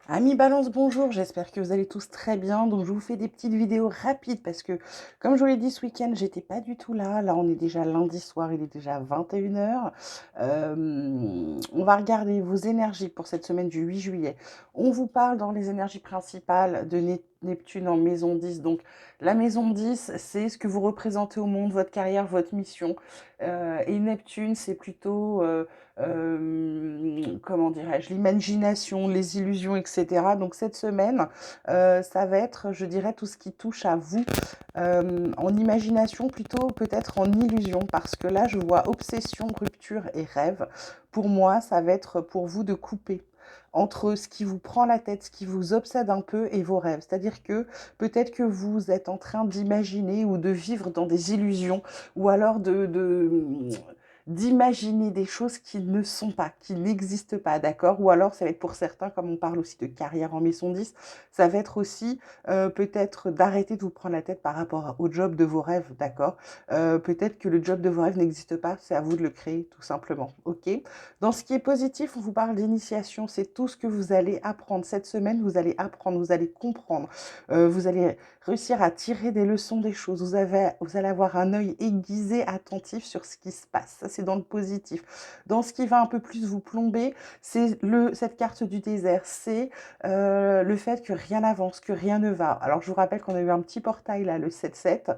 Amis Balance, bonjour, j'espère que vous allez tous très bien. Donc je vous fais des petites vidéos rapides parce que comme je vous l'ai dit ce week-end, j'étais pas du tout là. Là on est déjà lundi soir, il est déjà 21 h. On va regarder vos énergies pour cette semaine du 8 juillet. On vous parle dans les énergies principales de Neptune en maison 10. Donc la maison 10, c'est ce que vous représentez au monde, votre carrière, votre mission. Et Neptune, c'est plutôt comment dirais-je, l'imagination, les illusions, etc. Donc cette semaine, ça va être, je dirais, tout ce qui touche à vous en imagination, plutôt peut-être en illusion, parce que là, je vois obsession, rupture et rêve. Pour moi, ça va être pour vous de couper entre ce qui vous prend la tête, ce qui vous obsède un peu et vos rêves. C'est-à-dire que peut-être que vous êtes en train d'imaginer ou de vivre dans des illusions ou alors d'imaginer des choses qui ne sont pas, qui n'existent pas, d'accord? Ou alors ça va être pour certains, comme on parle aussi de carrière en maison 10, ça va être aussi peut-être d'arrêter de vous prendre la tête par rapport au job de vos rêves, d'accord? Peut-être que le job de vos rêves n'existe pas, c'est à vous de le créer tout simplement, ok? Dans ce qui est positif, on vous parle d'initiation, c'est tout ce que vous allez apprendre. Cette semaine, vous allez apprendre, vous allez comprendre, vous allez réussir à tirer des leçons des choses, vous allez avoir un œil aiguisé, attentif sur ce qui se passe. Ça, c'est dans le positif. Dans ce qui va un peu plus vous plomber, c'est cette carte du désert, c'est le fait que rien n'avance, que rien ne va. Alors, je vous rappelle qu'on a eu un petit portail là, le 7-7.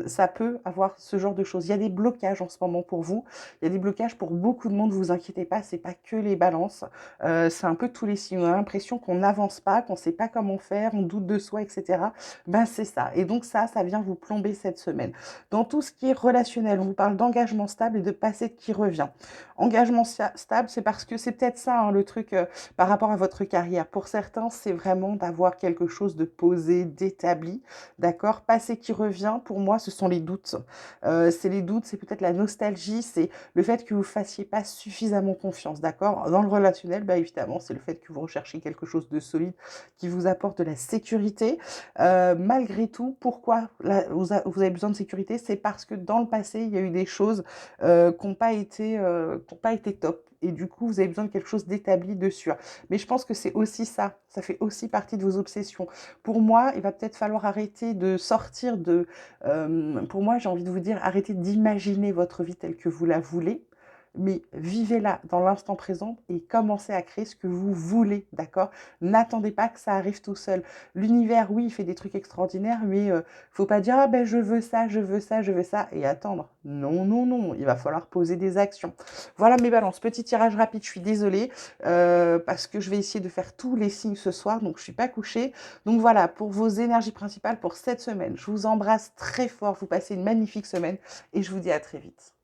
Ça peut avoir ce genre de choses. Il y a des blocages en ce moment pour vous. Il y a des blocages pour beaucoup de monde, vous inquiétez pas, c'est pas que les balances. C'est un peu tous les signes. On a l'impression qu'on n'avance pas, qu'on sait pas comment faire, on doute de soi, etc. Ben, c'est ça. Et donc ça vient vous plomber cette semaine. Dans tout ce qui est relationnel, on vous parle d'engagement stable et de passé qui revient. Engagement stable, c'est parce que c'est peut-être ça le truc par rapport à votre carrière. Pour certains, c'est vraiment d'avoir quelque chose de posé, d'établi, d'accord? Passé qui revient, pour moi, ce sont les doutes. C'est les doutes, c'est peut-être la nostalgie, c'est le fait que vous ne fassiez pas suffisamment confiance, d'accord? Dans le relationnel, bah, évidemment, c'est le fait que vous recherchez quelque chose de solide qui vous apporte de la sécurité. Malgré tout, pourquoi vous avez besoin de sécurité? C'est parce que dans le passé, il y a eu des choses qui n'ont pas été top. Et du coup, vous avez besoin de quelque chose d'établi, de sûr. Mais je pense que c'est aussi ça. Ça fait aussi partie de vos obsessions. Pour moi, il va peut-être falloir arrêter de sortir de... pour moi, j'ai envie de vous dire, arrêtez d'imaginer votre vie telle que vous la voulez, mais vivez-la dans l'instant présent et commencez à créer ce que vous voulez, d'accord? N'attendez pas que ça arrive tout seul. L'univers, oui, il fait des trucs extraordinaires, mais faut pas dire, ah ben je veux ça, je veux ça, je veux ça, et attendre. Non, non, non, il va falloir poser des actions. Voilà mes balances, petit tirage rapide, je suis désolée, parce que je vais essayer de faire tous les signes ce soir, donc je suis pas couchée. Donc voilà, pour vos énergies principales pour cette semaine, je vous embrasse très fort, vous passez une magnifique semaine, et je vous dis à très vite.